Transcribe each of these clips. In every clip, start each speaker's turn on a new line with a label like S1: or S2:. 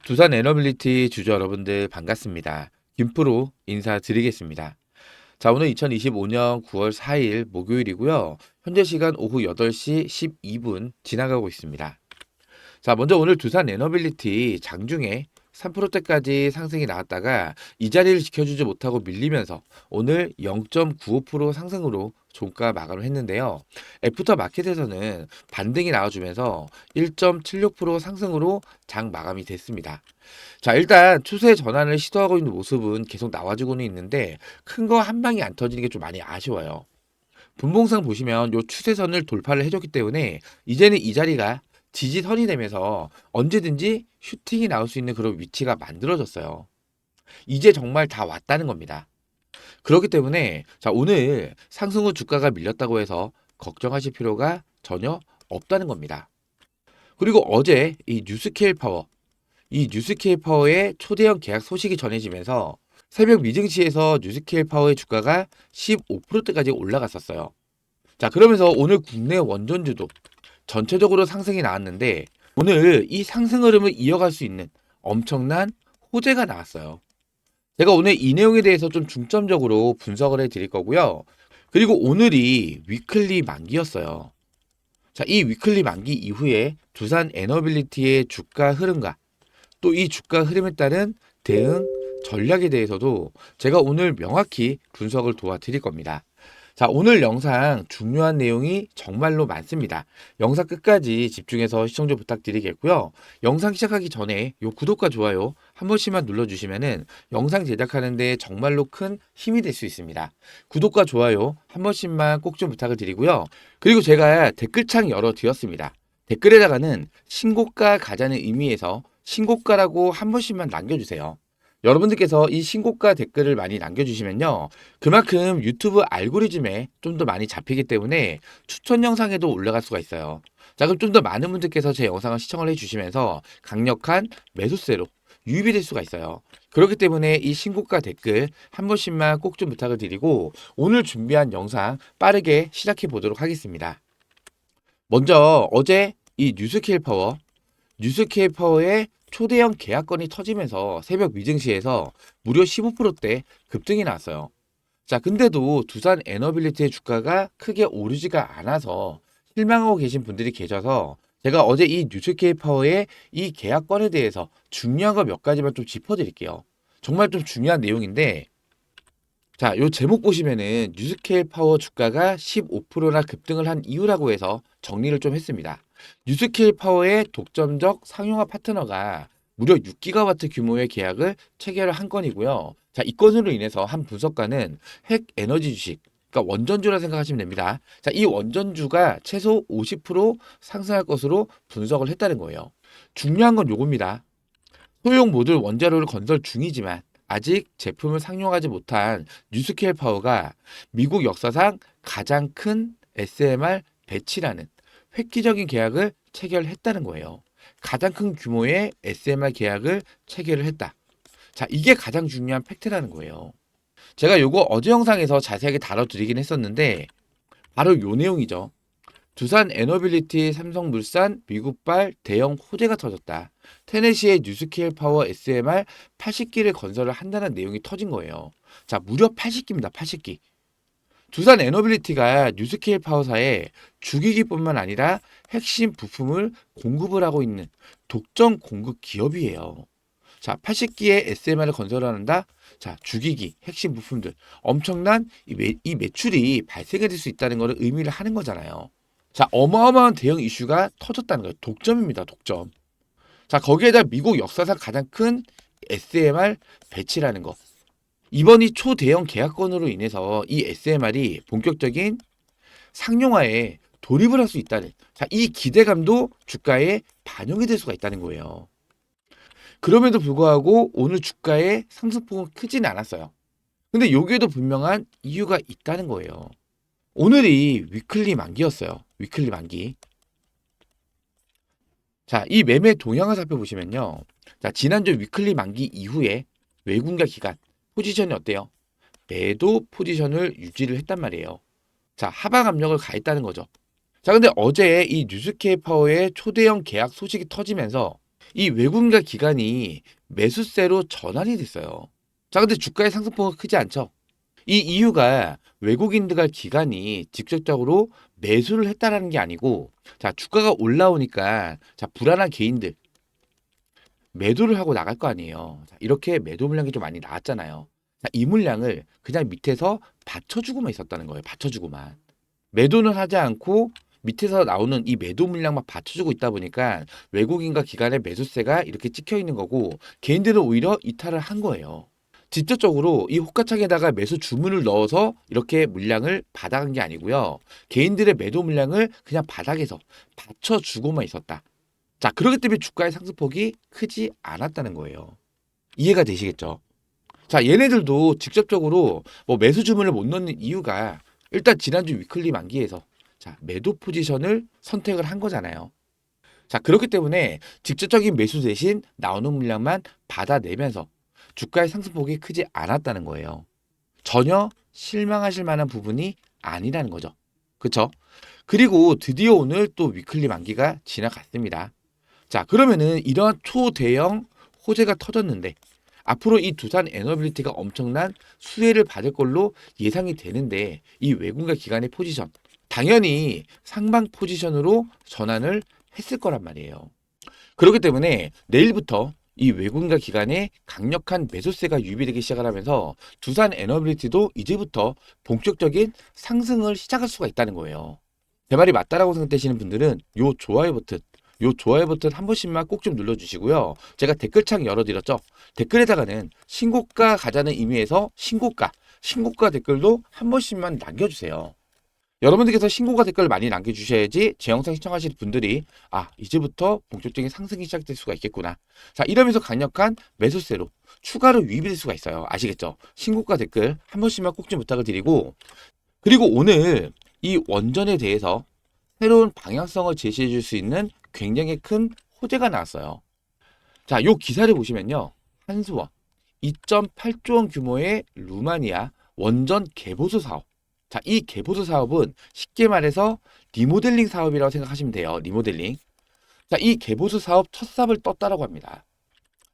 S1: 두산 에너빌리티 주주 여러분들 반갑습니다. 김프로 인사드리겠습니다. 자, 오늘 2025년 9월 4일 목요일이고요. 현재 시간 오후 8시 12분 지나가고 있습니다. 자, 먼저 오늘 두산 에너빌리티 장중에 3%대까지 상승이 나왔다가 이 자리를 지켜주지 못하고 밀리면서 오늘 0.95% 상승으로 종가 마감을 했는데요. 애프터 마켓에서는 반등이 나와주면서 1.76% 상승으로 장 마감이 됐습니다. 자, 일단 추세 전환을 시도하고 있는 모습은 계속 나와주고는 있는데 큰 거 한 방이 안 터지는 게 좀 많이 아쉬워요. 분봉상 보시면 요 추세선을 돌파를 해줬기 때문에 이제는 이 자리가 지지선이 되면서 언제든지 슈팅이 나올 수 있는 그런 위치가 만들어졌어요. 이제 정말 다 왔다는 겁니다. 그렇기 때문에 자, 오늘 상승 후 주가가 밀렸다고 해서 걱정하실 필요가 전혀 없다는 겁니다. 그리고 어제 이 뉴스케일 파워의 초대형 계약 소식이 전해지면서 새벽 미증시에서 뉴스케일 파워의 주가가 15%대까지 올라갔었어요. 자, 그러면서 오늘 국내 원전주도 전체적으로 상승이 나왔는데 오늘 이 상승 흐름을 이어갈 수 있는 엄청난 호재가 나왔어요. 제가 오늘 이 내용에 대해서 좀 중점적으로 분석을 해 드릴 거고요. 그리고 오늘이 위클리 만기였어요. 자, 이 위클리 만기 이후에 두산 에너빌리티의 주가 흐름과 또 이 주가 흐름에 따른 대응 전략에 대해서도 제가 오늘 명확히 분석을 도와드릴 겁니다. 자, 오늘 영상 중요한 내용이 정말로 많습니다. 영상 끝까지 집중해서 시청 좀 부탁드리겠고요. 영상 시작하기 전에 요 구독과 좋아요 한 번씩만 눌러주시면은 영상 제작하는데 정말로 큰 힘이 될 수 있습니다. 구독과 좋아요 한 번씩만 꼭 좀 부탁을 드리고요. 그리고 제가 댓글창 열어드렸습니다. 댓글에다가는 신고가 가자는 의미에서 신고가라고 한 번씩만 남겨주세요. 여러분들께서 이 신고가 댓글을 많이 남겨주시면요. 그만큼 유튜브 알고리즘에 좀 더 많이 잡히기 때문에 추천 영상에도 올라갈 수가 있어요. 자, 그럼 좀 더 많은 분들께서 제 영상을 시청을 해주시면서 강력한 매수세로 유입이 될 수가 있어요. 그렇기 때문에 이 신고가 댓글 한 번씩만 꼭 좀 부탁을 드리고 오늘 준비한 영상 빠르게 시작해 보도록 하겠습니다. 먼저 어제 이 뉴스케일 파워의 초대형 계약건이 터지면서 새벽 미증시에서 무려 15%대 급등이 나왔어요. 자, 근데도 두산 에너빌리티의 주가가 크게 오르지가 않아서 실망하고 계신 분들이 계셔서 제가 어제 이 뉴스케일 파워의 이 계약건에 대해서 중요한 거 몇 가지만 좀 짚어드릴게요. 정말 좀 중요한 내용인데 자, 요 제목 보시면은 뉴스케일 파워 주가가 15%나 급등을 한 이유라고 해서 정리를 좀 했습니다. 뉴스케일 파워의 독점적 상용화 파트너가 무려 6기가와트 규모의 계약을 체결을 한 건이고요. 자, 이 건으로 인해서 한 분석가는 핵 에너지 주식, 그러니까 원전주라 생각하시면 됩니다. 자, 이 원전주가 최소 50% 상승할 것으로 분석을 했다는 거예요. 중요한 건 요겁니다. 소형 모듈 원자로를 건설 중이지만 아직 제품을 상용하지 못한 뉴스케일 파워가 미국 역사상 가장 큰 SMR 배치라는 획기적인 계약을 체결했다는 거예요. 가장 큰 규모의 SMR 계약을 체결을 했다. 자, 이게 가장 중요한 팩트라는 거예요. 제가 요거 어제 영상에서 자세하게 다뤄드리긴 했었는데 바로 요 내용이죠. 두산 에너빌리티 삼성물산 미국발 대형 호재가 터졌다. 테네시의 뉴스케일 파워 SMR 80기를 건설을 한다는 내용이 터진 거예요. 자, 무려 80기입니다. 80기. 두산 에너빌리티가 뉴스케일 파워사에 주기기뿐만 아니라 핵심 부품을 공급을 하고 있는 독점 공급 기업이에요. 자, 80기의 SMR을 건설한다. 자, 주기기, 핵심 부품들 엄청난 이 매출이 발생이 될 수 있다는 것을 의미를 하는 거잖아요. 자, 어마어마한 대형 이슈가 터졌다는 거예요. 독점입니다. 독점. 자, 거기에다 미국 역사상 가장 큰 SMR 배치라는 거. 이번이 초대형 계약건으로 인해서 이 SMR이 본격적인 상용화에 돌입을 할 수 있다는 자, 이 기대감도 주가에 반영이 될 수가 있다는 거예요. 그럼에도 불구하고 오늘 주가의 상승폭은 크진 않았어요. 근데 여기에도 분명한 이유가 있다는 거예요. 오늘이 위클리 만기였어요. 위클리 만기. 자, 이 매매 동향을 살펴보시면요. 자, 지난주 위클리 만기 이후에 외국인가 기관 포지션이 어때요? 매도 포지션을 유지를 했단 말이에요. 자, 하방 압력을 가했다는 거죠. 자, 근데 어제 이 뉴스케이 파워의 초대형 계약 소식이 터지면서 이 외국인과 기관이 매수세로 전환이 됐어요. 자, 근데 주가의 상승폭은 크지 않죠. 이 이유가 외국인들과 기관이 직접적으로 매수를 했다라는 게 아니고, 자, 주가가 올라오니까 자, 불안한 개인들 매도를 하고 나갈 거 아니에요. 자, 이렇게 매도 물량이 좀 많이 나왔잖아요. 자, 이 물량을 그냥 밑에서 받쳐주고만 있었다는 거예요. 받쳐주고만. 매도는 하지 않고 밑에서 나오는 이 매도 물량만 받쳐주고 있다 보니까 외국인과 기관의 매수세가 이렇게 찍혀 있는 거고, 개인들은 오히려 이탈을 한 거예요. 직접적으로 이 호가창에다가 매수 주문을 넣어서 이렇게 물량을 받아간 게 아니고요. 개인들의 매도 물량을 그냥 바닥에서 받쳐주고만 있었다. 자, 그렇기 때문에 주가의 상승폭이 크지 않았다는 거예요. 이해가 되시겠죠? 자, 얘네들도 직접적으로 뭐 매수 주문을 못 넣는 이유가 일단 지난주 위클리 만기에서 자, 매도 포지션을 선택을 한 거잖아요. 자, 그렇기 때문에 직접적인 매수 대신 나오는 물량만 받아내면서 주가의 상승폭이 크지 않았다는 거예요. 전혀 실망하실 만한 부분이 아니라는 거죠. 그렇죠? 그리고 드디어 오늘 또 위클리 만기가 지나갔습니다. 자, 그러면은 이러한 초대형 호재가 터졌는데 앞으로 이 두산 에너빌리티가 엄청난 수혜를 받을 걸로 예상이 되는데, 이 외국인과 기관의 포지션 당연히 상방 포지션으로 전환을 했을 거란 말이에요. 그렇기 때문에 내일부터 이 외국인과 기관의 강력한 매수세가 유입되기 시작을 하면서 두산 에너빌리티도 이제부터 본격적인 상승을 시작할 수가 있다는 거예요. 제 말이 맞다라고 생각되시는 분들은 요 좋아요 버튼 한 번씩만 꼭 좀 눌러주시고요. 제가 댓글창 열어드렸죠. 댓글에다가는 신고가 가자는 의미에서 신고가 댓글도 한 번씩만 남겨주세요. 여러분들께서 신고가 댓글을 많이 남겨주셔야지 제 영상 시청하시는 분들이 이제부터 본격적인 상승이 시작될 수가 있겠구나. 자, 이러면서 강력한 매수세로 추가로 유입이 될 수가 있어요. 아시겠죠? 신고가 댓글 한 번씩만 꼭 좀 부탁을 드리고, 그리고 오늘 이 원전에 대해서 새로운 방향성을 제시해 줄 수 있는 굉장히 큰 호재가 나왔어요. 자, 요 기사를 보시면요. 한수원 2.8조 원 규모의 루마니아 원전 개보수 사업. 자, 이 개보수 사업은 쉽게 말해서 리모델링 사업이라고 생각하시면 돼요. 리모델링. 자, 이 개보수 사업 첫 삽을 떴다라고 합니다.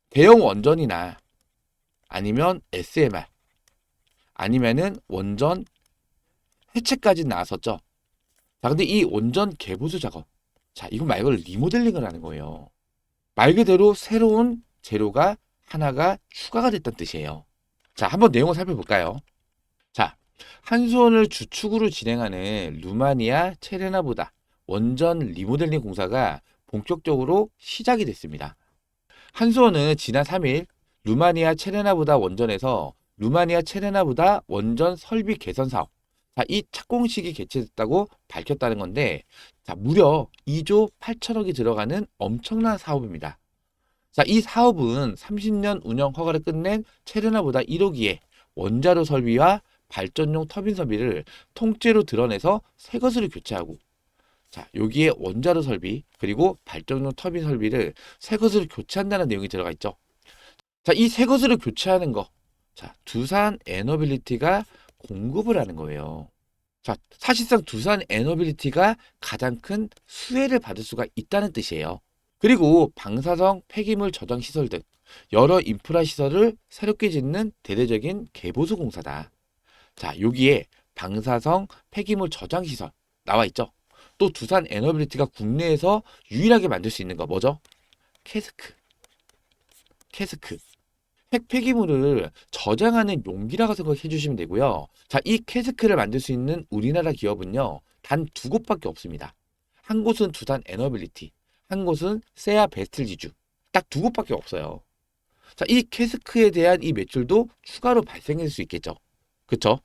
S1: 대형 원전이나 아니면 SMR 아니면은 원전 해체까지 나왔었죠. 자, 근데 이 원전 개보수 작업, 자, 이건 말 그대로 리모델링을 하는 거예요. 말 그대로 새로운 재료가 하나가 추가가 됐다는 뜻이에요. 자, 한번 내용을 살펴볼까요? 자, 한수원을 주축으로 진행하는 루마니아 체레나보다 원전 리모델링 공사가 본격적으로 시작이 됐습니다. 한수원은 지난 3일 루마니아 체레나보다 원전에서 루마니아 체레나보다 원전 설비 개선 사업, 자, 이 착공식이 개최됐다고 밝혔다는 건데, 자, 무려 2조 8천억이 들어가는 엄청난 사업입니다. 자, 이 사업은 30년 운영 허가를 끝낸 체르나보다 1호기에 원자로 설비와 발전용 터빈 설비를 통째로 드러내서 새 것으로 교체하고, 자, 여기에 원자로 설비 그리고 발전용 터빈 설비를 새 것으로 교체한다는 내용이 들어가 있죠. 자, 이 새 것으로 교체하는 거, 자, 두산 에너빌리티가 공급을 하는 거예요. 자, 사실상 두산 에너빌리티가 가장 큰 수혜를 받을 수가 있다는 뜻이에요. 그리고 방사성 폐기물 저장 시설 등 여러 인프라 시설을 새롭게 짓는 대대적인 개보수 공사다. 자, 여기에 방사성 폐기물 저장 시설 나와 있죠. 또 두산 에너빌리티가 국내에서 유일하게 만들 수 있는 거 뭐죠? 캐스크. 핵 폐기물을 저장하는 용기라고 생각해 주시면 되고요. 자, 이 캐스크를 만들 수 있는 우리나라 기업은요, 단 두 곳밖에 없습니다. 한 곳은 두산 에너빌리티, 한 곳은 세아 베스틀지주. 딱 두 곳밖에 없어요. 자, 이 캐스크에 대한 이 매출도 추가로 발생할 수 있겠죠. 그쵸?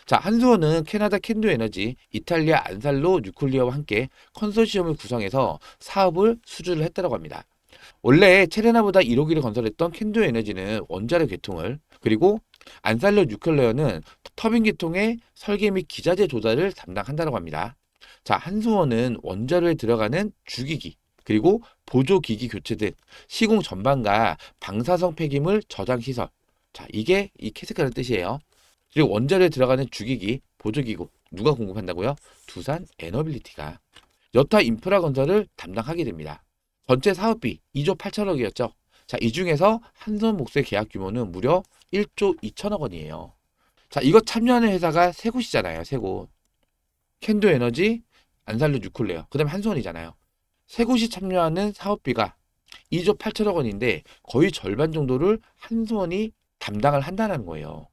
S1: 자, 한수원은 캐나다 캔도 에너지, 이탈리아 안살로 뉴클리어와 함께 컨소시엄을 구성해서 사업을 수주를 했다고 합니다. 원래 체레나보다 1호기를 건설했던 캔도 에너지는 원자력 개통을, 그리고 안살로 뉴클레어는 터빈 개통의 설계 및 기자재 조달을 담당한다고 합니다. 자, 한수원은 원자로에 들어가는 주기기, 그리고 보조기기 교체 등 시공 전반과 방사성 폐기물 저장 시설, 자, 이게 이 캐스크라는 뜻이에요. 그리고 원자로에 들어가는 주기기, 보조기구 누가 공급한다고요? 두산 에너빌리티가. 여타 인프라 건설을 담당하게 됩니다. 전체 사업비 2조 8천억이었죠. 자, 이 중에서 한전 목수의 계약 규모는 무려 1조 2천억 원이에요. 자, 이거 참여하는 회사가 세 곳이잖아요. 세 곳. 캔도 에너지, 안살로 뉴클레어, 그다음에 한수원이잖아요. 세 곳이 참여하는 사업비가 2조 8천억 원인데 거의 절반 정도를 한수원이 담당을 한다는 거예요.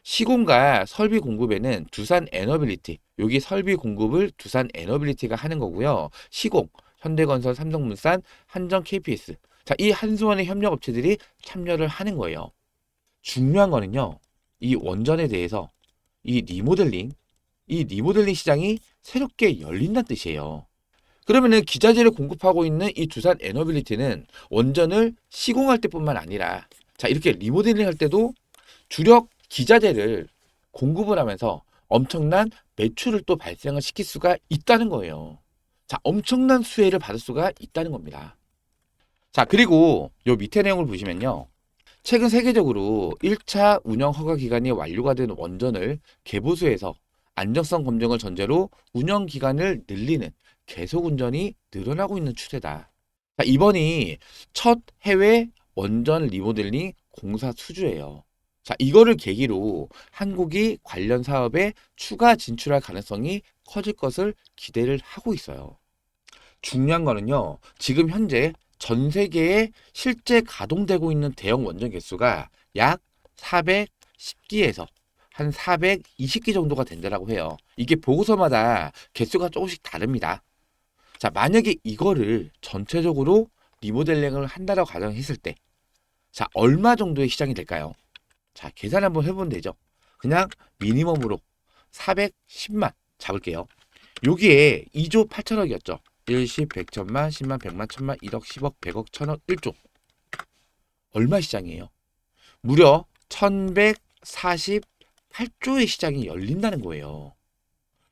S1: 시공과 설비 공급에는 두산 에너빌리티, 여기 설비 공급을 두산 에너빌리티가 하는 거고요. 시공, 현대건설, 삼성물산, 한전 KPS. 자, 이 한수원의 협력 업체들이 참여를 하는 거예요. 중요한 거는요. 이 원전에 대해서 이 리모델링 시장이 새롭게 열린다는 뜻이에요. 그러면은 기자재를 공급하고 있는 이 두산 에너빌리티는 원전을 시공할 때뿐만 아니라 자, 이렇게 리모델링 할 때도 주력 기자재를 공급을 하면서 엄청난 매출을 또 발생을 시킬 수가 있다는 거예요. 자, 엄청난 수혜를 받을 수가 있다는 겁니다. 자, 그리고 요 밑에 내용을 보시면요. 최근 세계적으로 1차 운영 허가 기간이 완료가 된 원전을 개보수해서 안정성 검증을 전제로 운영 기간을 늘리는 계속 운전이 늘어나고 있는 추세다. 자, 이번이 첫 해외 원전 리모델링 공사 수주예요. 자, 이거를 계기로 한국이 관련 사업에 추가 진출할 가능성이 커질 것을 기대를 하고 있어요. 중요한 거는요. 지금 현재 전 세계에 실제 가동되고 있는 대형 원전 개수가 약 410기에서 한 420기 정도가 된다라고 해요. 이게 보고서마다 개수가 조금씩 다릅니다. 자, 만약에 이거를 전체적으로 리모델링을 한다라고 가정했을 때, 자, 얼마 정도의 시장이 될까요? 자, 계산 한번 해보면 되죠. 그냥 미니멈으로 410만 잡을게요. 여기에 2조 8천억이었죠. 1, 10, 100, 천만, 10만, 100만, 1000만, 1억, 10억, 100억, 1000억, 1조. 얼마 시장이에요? 무려 1148조의 시장이 열린다는 거예요.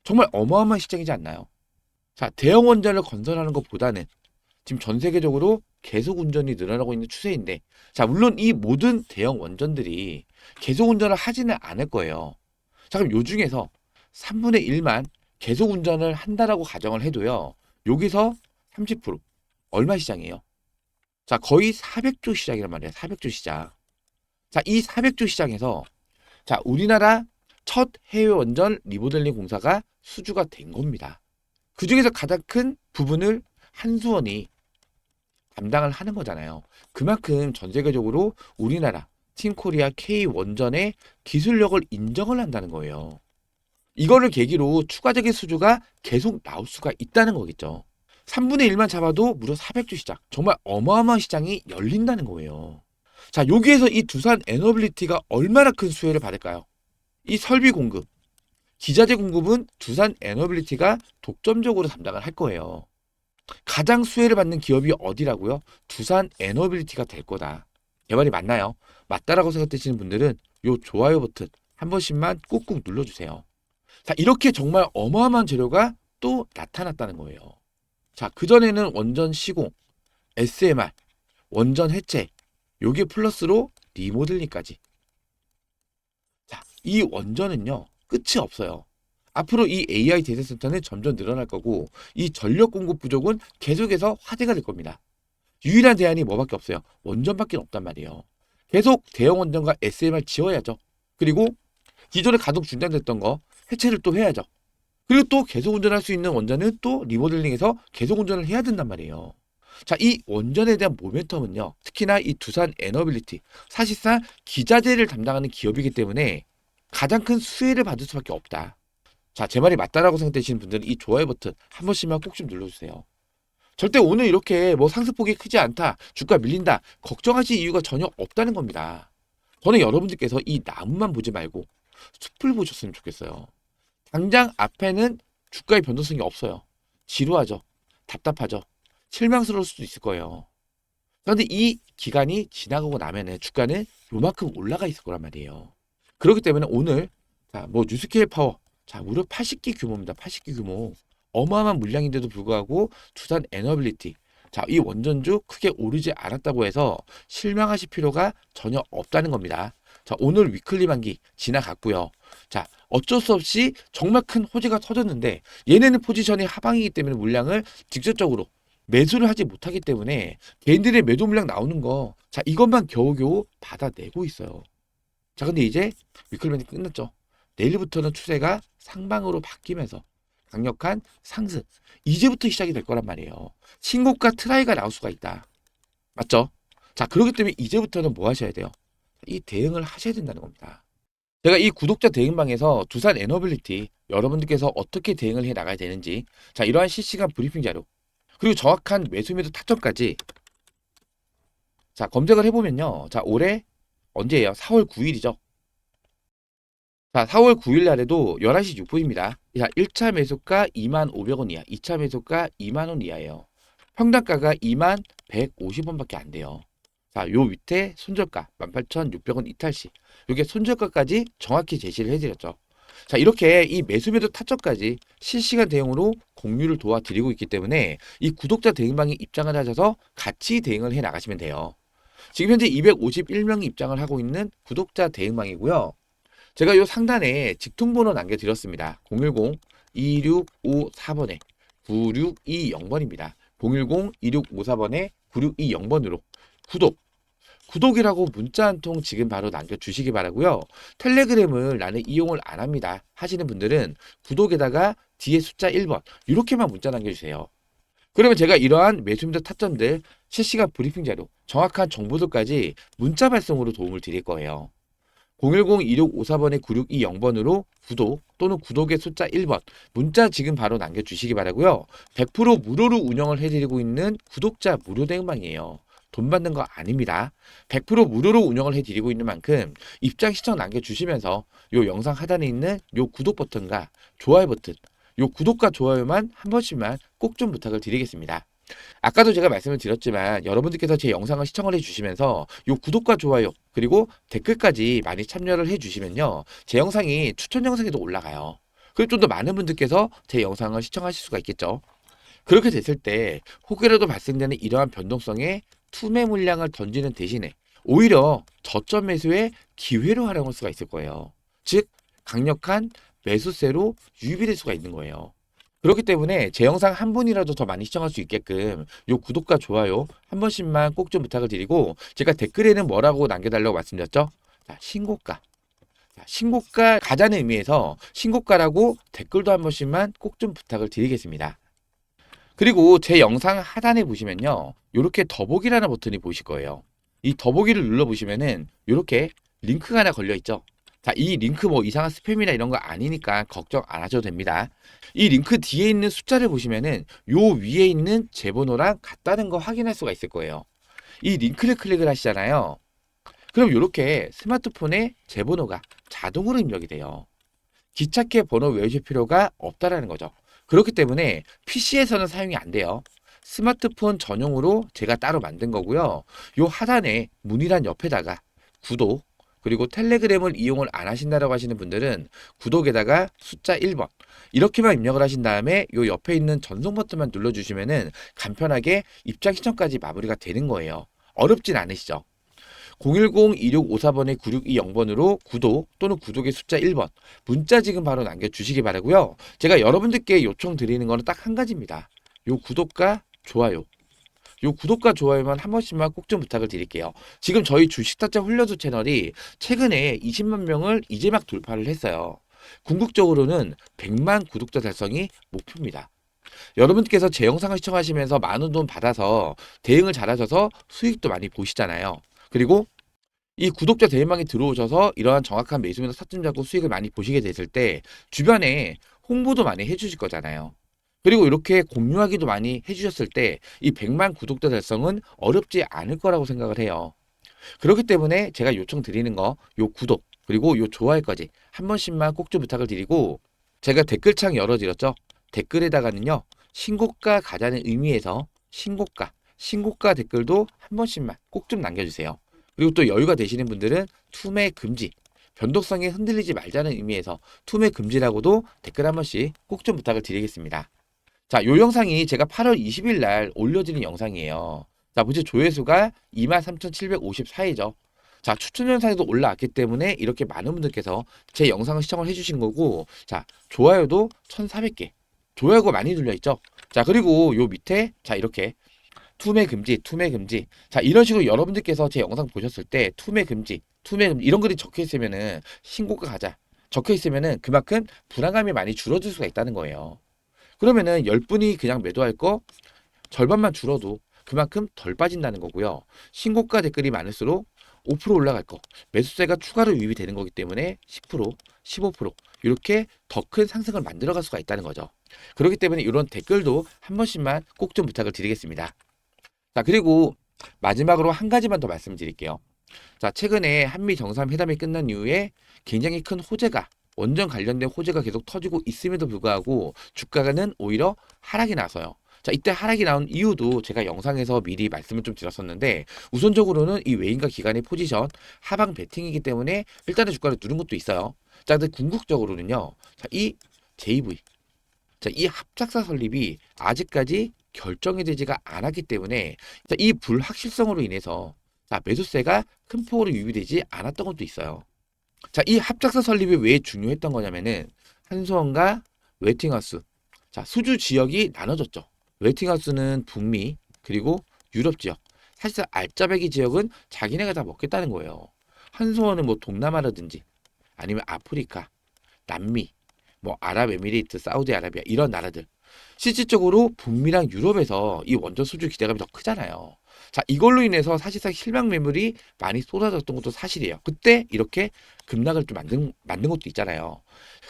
S1: 정말 어마어마한 시장이지 않나요? 자, 대형 원전을 건설하는 것보다는 지금 전 세계적으로 계속 운전이 늘어나고 있는 추세인데, 자, 물론 이 모든 대형 원전들이 계속 운전을 하지는 않을 거예요. 자, 그럼 요 중에서 3분의 1만 계속 운전을 한다라고 가정을 해도요. 여기서 30% 얼마 시장이에요? 자, 거의 400조 시장이란 말이에요. 400조 시장. 자, 이 400조 시장에서 자, 우리나라 첫 해외 원전 리모델링 공사가 수주가 된 겁니다. 그 중에서 가장 큰 부분을 한수원이 담당을 하는 거잖아요. 그만큼 전 세계적으로 우리나라 팀코리아 K 원전의 기술력을 인정을 한다는 거예요. 이거를 계기로 추가적인 수주가 계속 나올 수가 있다는 거겠죠. 3분의 1만 잡아도 무려 400조 시장. 정말 어마어마한 시장이 열린다는 거예요. 자, 여기에서 이 두산 에너빌리티가 얼마나 큰 수혜를 받을까요? 이 설비 공급, 기자재 공급은 두산 에너빌리티가 독점적으로 담당을 할 거예요. 가장 수혜를 받는 기업이 어디라고요? 두산 에너빌리티가 될 거다. 제 말이 맞나요? 맞다라고 생각되시는 분들은 요 좋아요 버튼 한 번씩만 꾹꾹 눌러주세요. 자, 이렇게 정말 어마어마한 재료가 또 나타났다는 거예요. 자, 그전에는 원전 시공, SMR, 원전 해체, 요게 플러스로 리모델링까지. 자, 이 원전은요, 끝이 없어요. 앞으로 이 AI 데이터센터는 점점 늘어날 거고, 이 전력 공급 부족은 계속해서 화제가 될 겁니다. 유일한 대안이 뭐밖에 없어요? 원전밖에 없단 말이에요. 계속 대형 원전과 SMR 지어야죠. 그리고 기존에 가동 중단됐던 거 해체를 또 해야죠. 그리고 또 계속 운전할 수 있는 원전은 또 리모델링해서 계속 운전을 해야 된단 말이에요. 자, 이 원전에 대한 모멘텀은요. 특히나 이 두산 에너빌리티, 사실상 기자재를 담당하는 기업이기 때문에 가장 큰 수혜를 받을 수밖에 없다. 자, 제 말이 맞다라고 생각되시는 분들은 이 좋아요 버튼 한 번씩만 꼭 좀 눌러주세요. 절대 오늘 이렇게 뭐 상승폭이 크지 않다, 주가 밀린다, 걱정하실 이유가 전혀 없다는 겁니다. 저는 여러분들께서 이 나무만 보지 말고 숲을 보셨으면 좋겠어요. 당장 앞에는 주가의 변동성이 없어요. 지루하죠. 답답하죠. 실망스러울 수도 있을 거예요. 그런데 이 기간이 지나가고 나면은 주가는 요만큼 올라가 있을 거란 말이에요. 그렇기 때문에 오늘 자, 뭐 뉴스케일 파워 자, 무려 80기 규모입니다. 80기 규모. 어마어마한 물량인데도 불구하고 두산 에너빌리티 자, 이 원전주 크게 오르지 않았다고 해서 실망하실 필요가 전혀 없다는 겁니다. 자, 오늘 위클리 만기 지나갔고요. 자, 어쩔 수 없이 정말 큰 호재가 터졌는데 얘네는 포지션이 하방이기 때문에 물량을 직접적으로 매수를 하지 못하기 때문에 개인들의 매도 물량 나오는 거, 자, 이것만 겨우겨우 받아내고 있어요. 자, 근데 이제 위클밴이 끝났죠. 내일부터는 추세가 상방으로 바뀌면서 강력한 상승. 이제부터 시작이 될 거란 말이에요. 신고가 트라이가 나올 수가 있다. 맞죠? 자, 그렇기 때문에 이제부터는 뭐 하셔야 돼요? 이 대응을 하셔야 된다는 겁니다. 제가 이 구독자 대응방에서 두산 에너빌리티 여러분들께서 어떻게 대응을 해 나가야 되는지, 자, 이러한 실시간 브리핑 자료, 그리고 정확한 매수 매도 타점까지, 자, 검색을 해보면요. 자, 올해 언제예요? 4월 9일이죠. 자, 4월 9일 날에도 11시 6분입니다. 자, 1차 매수가 25,500원 이하, 2차 매수가 20,000원 이하예요. 평단가가 21,150원밖에 안 돼요. 자, 요 밑에 손절가 18,600원 이탈시. 요게 손절가까지 정확히 제시를 해드렸죠. 자, 이렇게 이 매수 매도 타점까지 실시간 대응으로 공유를 도와드리고 있기 때문에 이 구독자 대응방에 입장을 하셔서 같이 대응을 해 나가시면 돼요. 지금 현재 251명이 입장을 하고 있는 구독자 대응방이고요. 제가 요 상단에 직통번호 남겨드렸습니다. 010-2654번에 9620번입니다. 010-2654번에 9620번으로 구독이라고 문자 한 통 지금 바로 남겨주시기 바라고요. 텔레그램을 나는 이용을 안 합니다 하시는 분들은 구독에다가 뒤에 숫자 1번 이렇게만 문자 남겨주세요. 그러면 제가 이러한 매수입니다 타점들 실시간 브리핑 자료 정확한 정보들까지 문자 발송으로 도움을 드릴 거예요. 010-2654번에 9620번으로 구독 또는 구독의 숫자 1번 문자 지금 바로 남겨주시기 바라고요. 100% 무료로 운영을 해드리고 있는 구독자 무료 대응방이에요. 돈 받는 거 아닙니다. 100% 무료로 운영을 해드리고 있는 만큼 입장 시청 남겨주시면서 요 영상 하단에 있는 요 구독 버튼과 좋아요 버튼, 요 구독과 좋아요만 한 번씩만 꼭 좀 부탁을 드리겠습니다. 아까도 제가 말씀을 드렸지만 여러분들께서 제 영상을 시청을 해주시면서 요 구독과 좋아요 그리고 댓글까지 많이 참여를 해주시면요. 제 영상이 추천 영상에도 올라가요. 그리고 좀 더 많은 분들께서 제 영상을 시청하실 수가 있겠죠. 그렇게 됐을 때 혹여라도 발생되는 이러한 변동성에 투매 물량을 던지는 대신에 오히려 저점 매수의 기회로 활용할 수가 있을 거예요. 즉 강력한 매수세로 유입될 수가 있는 거예요. 그렇기 때문에 제 영상 한 분이라도 더 많이 시청할 수 있게끔 요 구독과 좋아요 한 번씩만 꼭 좀 부탁을 드리고, 제가 댓글에는 뭐라고 남겨달라고 말씀드렸죠? 자, 신고가. 자, 신고가 가자는 의미에서 신고가라고 댓글도 한 번씩만 꼭 좀 부탁을 드리겠습니다. 그리고 제 영상 하단에 보시면요. 요렇게 더보기라는 버튼이 보이실 거예요. 이 더보기를 눌러보시면은 요렇게 링크가 하나 걸려있죠. 자, 이 링크 뭐 이상한 스팸이나 이런 거 아니니까 걱정 안 하셔도 됩니다. 이 링크 뒤에 있는 숫자를 보시면은 요 위에 있는 제 번호랑 같다는 거 확인할 수가 있을 거예요. 이 링크를 클릭을 하시잖아요. 그럼 요렇게 스마트폰에 제 번호가 자동으로 입력이 돼요. 기찻게 번호 외우실 필요가 없다라는 거죠. 그렇기 때문에 PC에서는 사용이 안 돼요. 스마트폰 전용으로 제가 따로 만든 거고요. 요 하단에 문의란 옆에다가 구독, 그리고 텔레그램을 이용을 안 하신다라고 하시는 분들은 구독에다가 숫자 1번 이렇게만 입력을 하신 다음에 요 옆에 있는 전송 버튼만 눌러주시면은 간편하게 입장 시청까지 마무리가 되는 거예요. 어렵진 않으시죠? 010-2654번에 9620번으로 구독 또는 구독의 숫자 1번 문자 지금 바로 남겨주시기 바라고요. 제가 여러분들께 요청드리는 거는 딱 한 가지입니다. 요 구독과 좋아요. 요 구독과 좋아요만 한 번씩만 꼭 좀 부탁을 드릴게요. 지금 저희 주식타짜 훈련소 채널이 최근에 20만 명을 이제 막 돌파를 했어요. 궁극적으로는 100만 구독자 달성이 목표입니다. 여러분께서 제 영상을 시청하시면서 많은 돈 받아서 대응을 잘하셔서 수익도 많이 보시잖아요. 그리고 이 구독자 대응방에 들어오셔서 이러한 정확한 매수매도 타점 잡고 수익을 많이 보시게 됐을 때 주변에 홍보도 많이 해주실 거잖아요. 그리고 이렇게 공유하기도 많이 해주셨을 때 이 100만 구독자 달성은 어렵지 않을 거라고 생각을 해요. 그렇기 때문에 제가 요청드리는 거 요 구독 그리고 요 좋아요까지 한 번씩만 꼭 좀 부탁을 드리고, 제가 댓글창 열어드렸죠. 댓글에다가는요 신고가 가자는 의미에서 신고가 댓글도 한 번씩만 꼭 좀 남겨주세요. 그리고 또 여유가 되시는 분들은 투매 금지, 변동성에 흔들리지 말자는 의미에서 투매 금지라고도 댓글 한 번씩 꼭 좀 부탁을 드리겠습니다. 자, 요 영상이 제가 8월 20일 날 올려드린 영상이에요. 자, 보시 조회수가 23,754회죠. 자, 추천 영상에도 올라왔기 때문에 이렇게 많은 분들께서 제 영상을 시청을 해주신 거고, 자, 좋아요도 1,400개. 조회가 많이 눌려 있죠. 자, 그리고 요 밑에 자, 이렇게 투매 금지, 투매 금지. 자, 이런 식으로 여러분들께서 제 영상 보셨을 때 투매 금지, 투매 금지 이런 글이 적혀 있으면은 신고가 가자. 적혀 있으면은 그만큼 불안감이 많이 줄어들 수가 있다는 거예요. 그러면은 10분이 그냥 매도할 거 절반만 줄어도 그만큼 덜 빠진다는 거고요. 신고가 댓글이 많을수록 5% 올라갈 거, 매수세가 추가로 유입이 되는 거기 때문에 10%, 15% 이렇게 더 큰 상승을 만들어갈 수가 있다는 거죠. 그렇기 때문에 이런 댓글도 한 번씩만 꼭 좀 부탁을 드리겠습니다. 자, 그리고 마지막으로 한 가지만 더 말씀드릴게요. 자, 최근에 한미 정상회담이 끝난 이후에 굉장히 큰 호재가 원전 관련된 호재가 계속 터지고 있음에도 불구하고 주가는 오히려 하락이 나서요. 자, 이때 하락이 나온 이유도 제가 영상에서 미리 말씀을 좀 드렸었는데 우선적으로는 이 외인과 기관의 포지션 하방 베팅이기 때문에 일단은 주가를 누른 것도 있어요. 자, 근데 궁극적으로는요. 자, 이 JV 자, 이 합작사 설립이 아직까지 결정이 되지가 않았기 때문에 자, 이 불확실성으로 인해서 자, 매수세가 큰 폭으로 유입되지 않았던 것도 있어요. 자, 이 합작사 설립이 왜 중요했던 거냐면은 한수원과 웨팅하우스 자, 수주 지역이 나눠졌죠. 웨팅하우스는 북미 그리고 유럽 지역 사실 알짜배기 지역은 자기네가 다 먹겠다는 거예요. 한수원은 뭐 동남아라든지 아니면 아프리카, 남미 뭐 아랍에미레이트, 사우디아라비아 이런 나라들 실질적으로 북미랑 유럽에서 이 원전 수주 기대감이 더 크잖아요. 자, 이걸로 인해서 사실상 실망 매물이 많이 쏟아졌던 것도 사실이에요. 그때 이렇게 급락을 좀 만든 것도 있잖아요.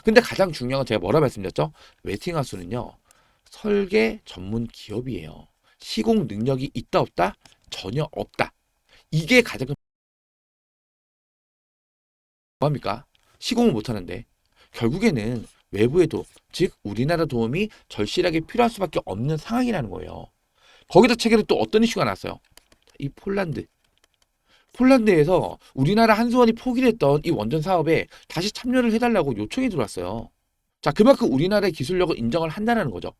S1: 근데 가장 중요한 건 제가 뭐라 말씀드렸죠? 웨팅하우스는요, 설계 전문 기업이에요. 시공 능력이 있다 없다? 전혀 없다. 이게 가장 큰 뭐합니까? 시공을 못하는데 결국에는 외부의 도움, 즉 우리나라 도움이 절실하게 필요할 수밖에 없는 상황이라는 거예요. 거기다 체결에 또 어떤 이슈가 났어요? 이 폴란드. 폴란드에서 우리나라 한수원이 포기를 했던 이 원전 사업에 다시 참여를 해달라고 요청이 들어왔어요. 자, 그만큼 우리나라의 기술력을 인정을 한다는 거죠.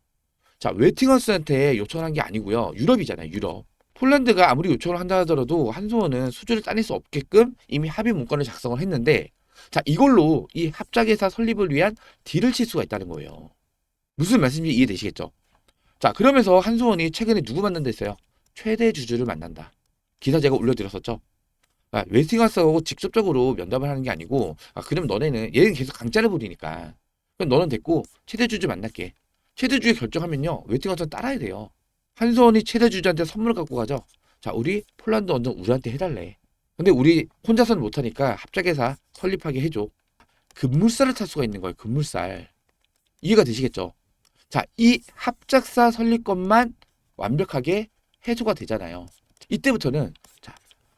S1: 자, 웨팅하우스한테 요청을 한 게 아니고요. 유럽이잖아요, 유럽. 폴란드가 아무리 요청을 한다 하더라도 한수원은 수주를 따낼 수 없게끔 이미 합의 문건을 작성을 했는데 자, 이걸로 이 합작회사 설립을 위한 딜을 칠 수가 있다는 거예요. 무슨 말씀인지 이해되시겠죠? 자, 그러면서 한수원이 최근에 누구 만난다 했어요? 최대 주주를 만난다. 기사 제가 올려드렸었죠? 아, 웨스팅하우스하고 직접적으로 면담을 하는 게 아니고 그럼 너네는 얘는 계속 강짜를 부리니까 그럼 너는 됐고 최대 주주 만날게. 최대 주주 결정하면요. 웨스팅하우스는 따라야 돼요. 한수원이 최대 주주한테 선물을 갖고 가죠. 자, 우리 폴란드 원전 우리한테 해달래. 근데 우리 혼자서는 못하니까 합작회사 설립하게 해줘. 급물살을 탈 수가 있는 거예요. 급물살. 이해가 되시겠죠? 자, 이 합작사 설립권만 완벽하게 해소가 되잖아요. 이때부터는 자,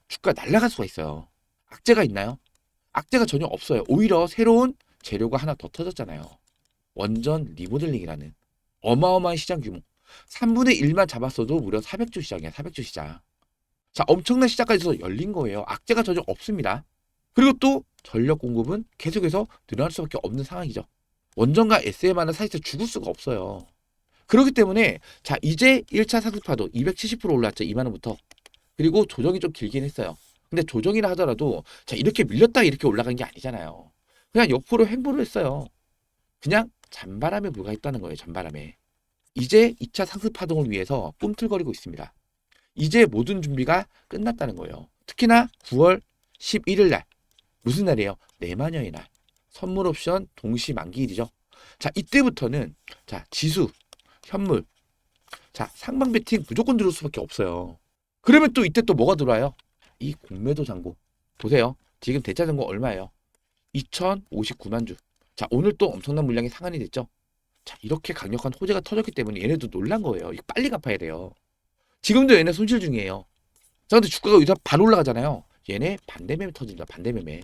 S1: 주가 날아갈 수가 있어요. 악재가 있나요? 악재가 전혀 없어요. 오히려 새로운 재료가 하나 더 터졌잖아요. 원전 리모델링이라는 어마어마한 시장 규모. 3분의 1만 잡았어도 무려 400조 시장이야. 400조 시장. 자, 엄청난 시장까지 열린 거예요. 악재가 전혀 없습니다. 그리고 또 전력 공급은 계속해서 늘어날 수밖에 없는 상황이죠. 원전과 SMR은 사실상 죽을 수가 없어요. 그렇기 때문에 자, 이제 1차 상승파도 270% 올랐죠. 2만 원부터. 그리고 조정이 좀 길긴 했어요. 근데 조정이라 하더라도 자, 이렇게 밀렸다 이렇게 올라간 게 아니잖아요. 그냥 옆으로 횡보를 했어요. 그냥 잔바람에 불과했다는 거예요. 잔바람에. 이제 2차 상승 파동을 위해서 꿈틀거리고 있습니다. 이제 모든 준비가 끝났다는 거예요. 특히나 9월 11일 날 무슨 날이에요? 내마녀의 날. 선물 옵션 동시 만기일이죠. 자, 이때부터는 자, 지수, 현물, 자, 상방 베팅 무조건 들어올 수밖에 없어요. 그러면 또 이때 또 뭐가 들어와요? 이 공매도 잔고. 보세요. 지금 대차 잔고 얼마예요? 2059만 주. 자, 오늘 또 엄청난 물량이 상환이 됐죠. 자, 이렇게 강력한 호재가 터졌기 때문에 얘네도 놀란 거예요. 이거 빨리 갚아야 돼요. 지금도 얘네 손실 중이에요. 자, 근데 주가가 여기서 바로 올라가잖아요. 얘네 반대매매 터진다. 반대매매.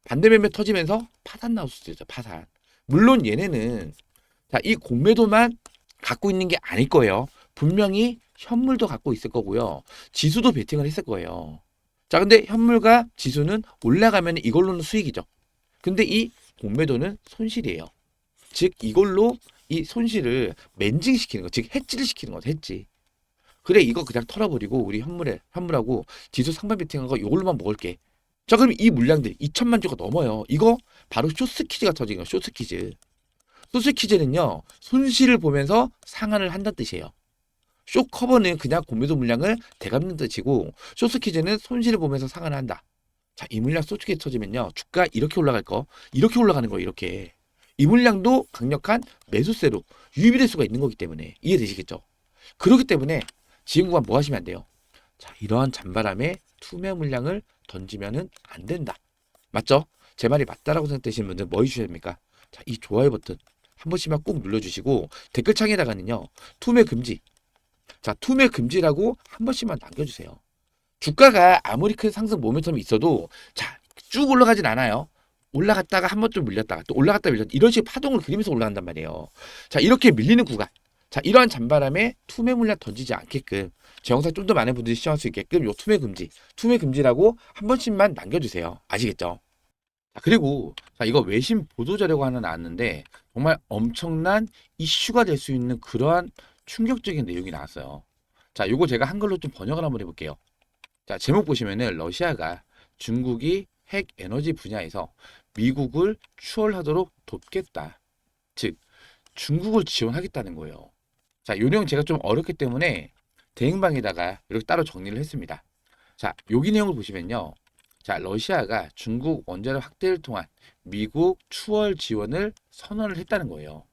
S1: 반대매매 터지면서 파산 나올 수도 있죠. 파산. 물론 얘네는 자, 이 공매도만 갖고 있는 게 아닐 거예요. 분명히 현물도 갖고 있을 거고요. 지수도 베팅을 했을 거예요. 자, 근데 현물과 지수는 올라가면 이걸로는 수익이죠. 근데 이 공매도는 손실이에요. 즉 이걸로 이 손실을 맨징시키는 거, 즉 해지를 시키는 거죠. 해지. 그래, 이거 그냥 털어버리고 우리 현물하고 지수 상반 베팅한 거 이걸로만 먹을게. 자, 그럼 이 물량들 2천만 주가 넘어요. 이거 바로 쇼스퀴즈가 터진 거예요. 쇼스퀴즈. 소스키즈는요, 손실을 보면서 상한을 한다는 뜻이에요. 쇼 커버는 그냥 공매도 물량을 되갚는 뜻이고, 쇼스키즈는 손실을 보면서 상한을 한다. 자, 이 물량 쏘트게 터지면요, 주가 이렇게 올라갈 거, 이렇게 올라가는 거예요, 이렇게. 이 물량도 강력한 매수세로 유입될 수가 있는 거기 때문에 이해되시겠죠? 그렇기 때문에 지금 구간 뭐 하시면 안 돼요? 자, 이러한 잔바람에 투매 물량을 던지면은 안 된다. 맞죠? 제 말이 맞다라고 생각되시는 분들 뭐 해주셔야 됩니까? 자, 이 좋아요 버튼 한 번씩만 꼭 눌러주시고 댓글창에다가는요, 투매 금지. 자, 투매 금지라고 한 번씩만 남겨주세요. 주가가 아무리 큰 상승 모멘텀이 있어도 자, 쭉 올라가진 않아요. 올라갔다가 한 번 좀 밀렸다가 또 올라갔다 밀렸다 이런 식의 파동을 그리면서 올라간단 말이에요. 자, 이렇게 밀리는 구간. 자, 이러한 잔바람에 투매 물량 던지지 않게끔 제 영상 좀 더 많은 분들이 시청할 수 있게끔 요 투매 금지라고 한 번씩만 남겨주세요. 아시겠죠? 자, 그리고 자, 이거 외신 보도 자료가 하나 나왔는데 정말 엄청난 이슈가 될 수 있는 그러한 충격적인 내용이 나왔어요. 자, 요거 제가 한글로 좀 번역을 한번 해볼게요. 자, 제목 보시면은 러시아가 중국이 핵 에너지 분야에서 미국을 추월하도록 돕겠다. 즉, 중국을 지원하겠다는 거예요. 자, 요 내용 제가 좀 어렵기 때문에 대응방에다가 이렇게 따로 정리를 했습니다. 자, 여기 내용을 보시면요. 자, 러시아가 중국 원자력 확대를 통한 미국 추월 지원을 선언을 했다는 거예요.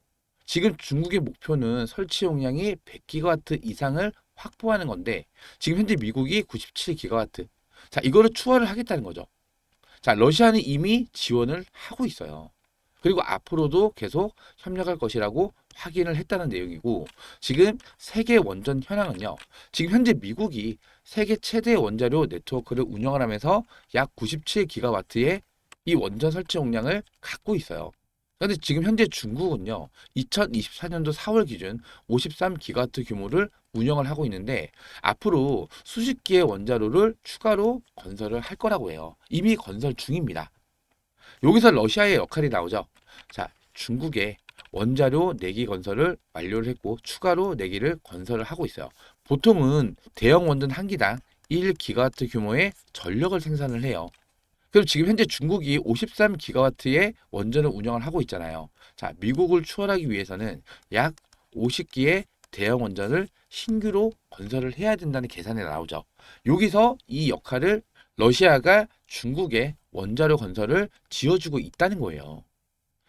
S1: 지금 중국의 목표는 설치 용량이 100기가와트 이상을 확보하는 건데 지금 현재 미국이 97기가와트. 자, 이거를 추월을 하겠다는 거죠. 자, 러시아는 이미 지원을 하고 있어요. 그리고 앞으로도 계속 협력할 것이라고 확인을 했다는 내용이고 지금 세계 원전 현황은요. 지금 현재 미국이 세계 최대 원자료 네트워크를 운영을 하면서 약 97기가와트의 이 원전 설치 용량을 갖고 있어요. 그런데 지금 현재 중국은요. 2024년도 4월 기준 53기가와트 규모를 운영을 하고 있는데 앞으로 수십 기의 원자로를 추가로 건설을 할 거라고 해요. 이미 건설 중입니다. 여기서 러시아의 역할이 나오죠. 자, 중국의 원자료 4기 건설을 완료를 했고 추가로 4기를 건설을 하고 있어요. 보통은 대형 원전 한 기당 1기가와트 규모의 전력을 생산을 해요. 그럼 지금 현재 중국이 53기가와트의 원전을 운영을 하고 있잖아요. 자, 미국을 추월하기 위해서는 약 50기의 대형 원전을 신규로 건설을 해야 된다는 계산이 나오죠. 여기서 이 역할을 러시아가 중국의 원자력 건설을 지어주고 있다는 거예요.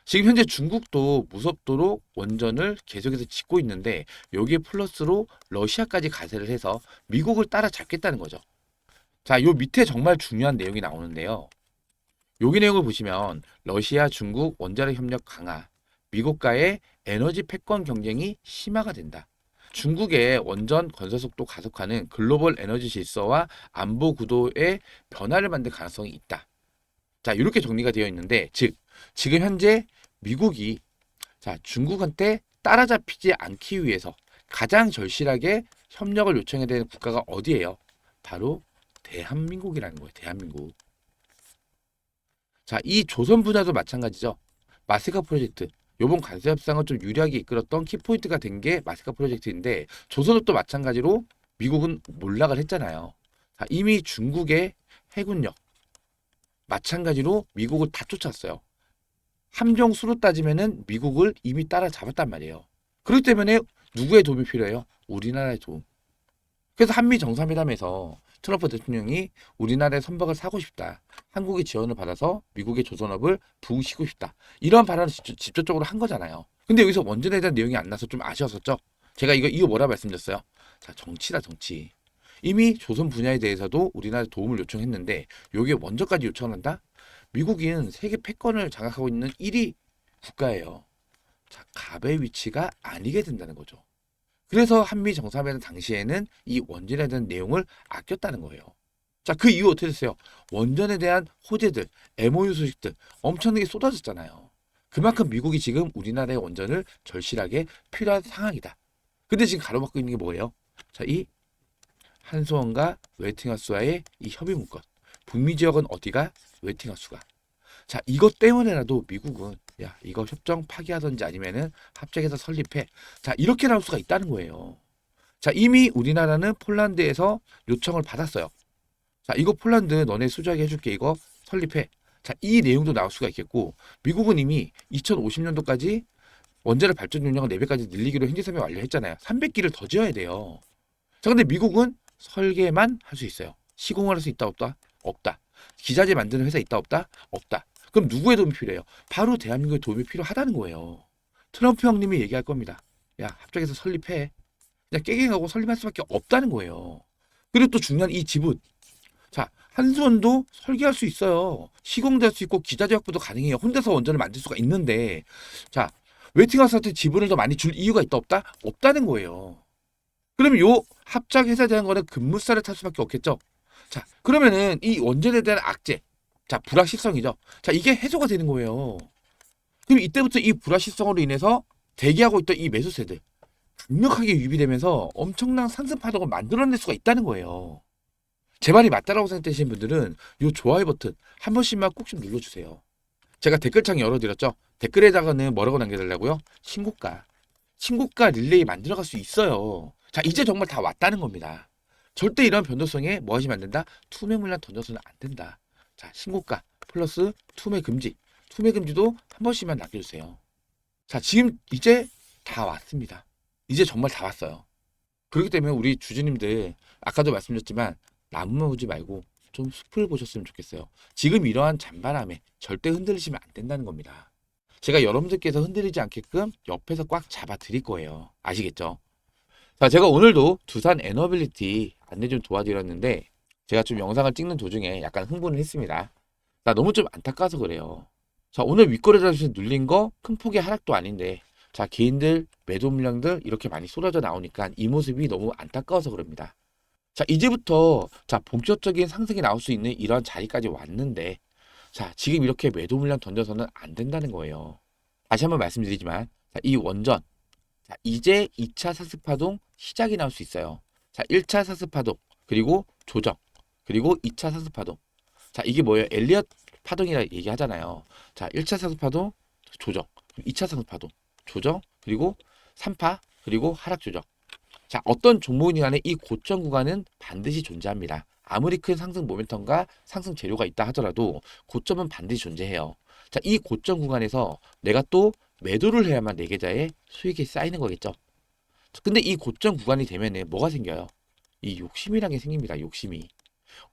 S1: 지금 현재 중국도 무섭도록 원전을 계속해서 짓고 있는데 여기에 플러스로 러시아까지 가세를 해서 미국을 따라잡겠다는 거죠. 자, 요 밑에 정말 중요한 내용이 나오는데요. 여기 내용을 보시면 러시아, 중국 원자력 협력 강화, 미국과의 에너지 패권 경쟁이 심화가 된다. 중국의 원전 건설 속도 가속화는 글로벌 에너지 질서와 안보 구도의 변화를 만들 가능성이 있다. 자, 이렇게 정리가 되어 있는데, 즉, 지금 현재 미국이 자, 중국한테 따라잡히지 않기 위해서 가장 절실하게 협력을 요청해야 되는 국가가 어디예요? 바로 대한민국이라는 거예요. 대한민국. 자, 이 조선 분야도 마찬가지죠. 마스카 프로젝트. 요번 관세 협상을 좀 유리하게 이끌었던 키포인트가 된 게 마스카 프로젝트인데 조선업도 마찬가지로 미국은 몰락을 했잖아요. 자, 이미 중국의 해군력 마찬가지로 미국을 다 쫓았어요. 함정 수로 따지면은 미국을 이미 따라잡았단 말이에요. 그렇기 때문에 누구의 도움이 필요해요? 우리나라의 도움. 그래서 한미 정상회담에서 트럼프 대통령이 우리나라의 선박을 사고 싶다. 한국의 지원을 받아서 미국의 조선업을 부흥시키고 싶다. 이런 발언을 직접적으로 한 거잖아요. 근데 여기서 원전에 대한 내용이 안 나서 좀 아쉬웠었죠. 제가 이거 뭐라 말씀드렸어요? 자, 정치다, 정치. 이미 조선 분야에 대해서도 우리나라에 도움을 요청했는데 여기에 원전까지 요청한다? 미국인 세계 패권을 장악하고 있는 1위 국가예요. 자, 갑의 위치가 아니게 된다는 거죠. 그래서 한미 정상회담 당시에는 이 원전에 대한 내용을 아꼈다는 거예요. 자, 그 이후 어떻게 됐어요? 원전에 대한 호재들, MOU 소식들 엄청나게 쏟아졌잖아요. 그만큼 미국이 지금 우리나라의 원전을 절실하게 필요한 상황이다. 근데 지금 가로막고 있는 게 뭐예요? 자, 이 한수원과 웨스팅하우스와의 이 협의 문건. 북미 지역은 어디가? 웨스팅하우스가. 자, 이것 때문에라도 미국은 야, 이거 협정 파기하든지 아니면은 합작해서 설립해. 자, 이렇게 나올 수가 있다는 거예요. 자, 이미 우리나라는 폴란드에서 요청을 받았어요. 자, 이거 폴란드 너네 수주하게 해줄게. 이거 설립해. 자, 이 내용도 나올 수가 있겠고 미국은 이미 2050년도까지 원자력 발전 용량을 4배까지 늘리기로 현지사업에 완료했잖아요. 300기를 더 지어야 돼요. 자, 근데 미국은 설계만 할 수 있어요. 시공을 할 수 있다 없다? 없다. 기자재 만드는 회사 있다 없다? 없다. 그럼 누구의 도움이 필요해요? 바로 대한민국의 도움이 필요하다는 거예요. 트럼프 형님이 얘기할 겁니다. 야, 합작해서 설립해. 그냥 깨갱하고 설립할 수밖에 없다는 거예요. 그리고 또 중요한 이 지분. 자, 한수원도 설계할 수 있어요. 시공도 할 수 있고 기자재 확보도 가능해요. 혼자서 원전을 만들 수가 있는데, 자, 웨팅하우스한테 지분을 더 많이 줄 이유가 있다 없다? 없다는 거예요. 그러면 요 합작 회사에 대한 거는 급무살을 탈 수밖에 없겠죠. 자, 그러면은 이 원전에 대한 악재, 자, 불확실성이죠. 자, 이게 해소가 되는 거예요. 그럼 이때부터 이 불확실성으로 인해서 대기하고 있던 이 매수세들 강력하게 유입이 되면서 엄청난 상승 파동을 만들어낼 수가 있다는 거예요. 제 말이 맞다라고 생각되시는 분들은 요 좋아요 버튼 한 번씩만 꼭 좀 눌러주세요. 제가 댓글창 열어드렸죠. 댓글에다가는 뭐라고 남겨달라고요? 신고가. 신고가 릴레이 만들어갈 수 있어요. 자, 이제 정말 다 왔다는 겁니다. 절대 이런 변동성에 뭐 하시면 안 된다? 투매 물량 던져서는 안 된다. 자, 신고가 플러스 투매 금지. 투매 금지도 한 번씩만 남겨주세요. 자, 지금 이제 다 왔습니다. 이제 정말 다 왔어요. 그렇기 때문에 우리 주주님들 아까도 말씀드렸지만 나무만 보지 말고 좀 숲을 보셨으면 좋겠어요. 지금 이러한 잔바람에 절대 흔들리시면 안 된다는 겁니다. 제가 여러분들께서 흔들리지 않게끔 옆에서 꽉 잡아 드릴 거예요. 아시겠죠? 자, 제가 오늘도 두산 에너빌리티 안내 좀 도와드렸는데 제가 좀 영상을 찍는 도중에 약간 흥분을 했습니다. 나 너무 좀 안타까워서 그래요. 자, 오늘 윗거래자 눌린 거 큰 폭의 하락도 아닌데 자, 개인들 매도 물량들 이렇게 많이 쏟아져 나오니까 이 모습이 너무 안타까워서 그럽니다. 자, 이제부터 자, 본격적인 상승이 나올 수 있는 이런 자리까지 왔는데 자, 지금 이렇게 매도 물량 던져서는 안 된다는 거예요. 다시 한번 말씀드리지만 자, 이 원전 자, 이제 2차 사슬파동 시작이 나올 수 있어요. 자, 1차 사슬파동 그리고 조정 그리고 2차 사슬파동. 자, 이게 뭐예요? 엘리엇 파동이라 얘기하잖아요. 자, 1차 사슬파동 조정 2차 사슬파동 조정 그리고 3파 그리고 하락 조정. 자, 어떤 종목이니 간에 이 고점 구간은 반드시 존재합니다. 아무리 큰 상승 모멘텀과 상승 재료가 있다 하더라도 고점은 반드시 존재해요. 자, 이 고점 구간에서 내가 또 매도를 해야만 내 계좌에 수익이 쌓이는 거겠죠. 근데 이 고점 구간이 되면은 뭐가 생겨요? 이 욕심이라는 게 생깁니다. 욕심이.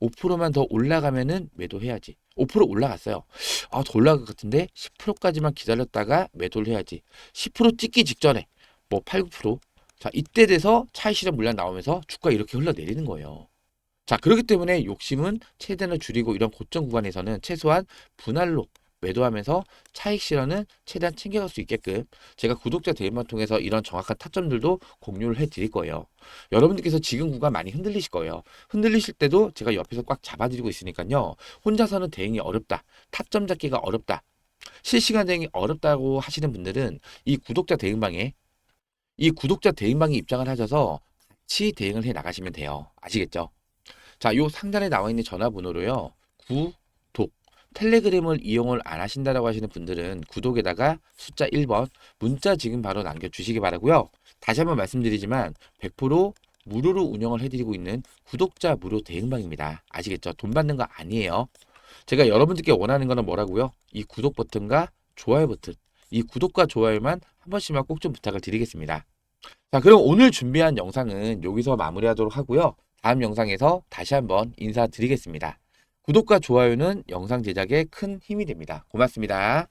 S1: 5%만 더 올라가면은 매도해야지. 5% 올라갔어요. 아, 더 올라갈 것 같은데 10%까지만 기다렸다가 매도를 해야지. 10% 찍기 직전에 뭐 8, 9%. 자, 이때 돼서 차익 실현 물량 나오면서 주가 이렇게 흘러내리는 거예요. 자, 그렇기 때문에 욕심은 최대한 줄이고 이런 고점 구간에서는 최소한 분할로 매도하면서 차익 실현은 최대한 챙겨갈 수 있게끔 제가 구독자 대행만 통해서 이런 정확한 타점들도 공유를 해드릴 거예요. 여러분들께서 지금 구간 많이 흔들리실 거예요. 흔들리실 때도 제가 옆에서 꽉 잡아드리고 있으니까요. 혼자서는 대응이 어렵다. 타점 잡기가 어렵다. 실시간 대응이 어렵다고 하시는 분들은 이 구독자 대응방에 입장을 하셔서 같이 대응을 해 나가시면 돼요. 아시겠죠? 자, 요 상단에 나와 있는 전화번호로요. 구독, 텔레그램을 이용을 안 하신다라고 하시는 분들은 구독에다가 숫자 1번 문자 지금 바로 남겨주시기 바라고요. 다시 한번 말씀드리지만 100% 무료로 운영을 해드리고 있는 구독자 무료 대응방입니다. 아시겠죠? 돈 받는 거 아니에요. 제가 여러분들께 원하는 거는 뭐라고요? 이 구독 버튼과 좋아요 버튼, 이 구독과 좋아요만 한 번씩만 꼭 좀 부탁을 드리겠습니다. 자, 그럼 오늘 준비한 영상은 여기서 마무리하도록 하고요. 다음 영상에서 다시 한번 인사드리겠습니다. 구독과 좋아요는 영상 제작에 큰 힘이 됩니다. 고맙습니다.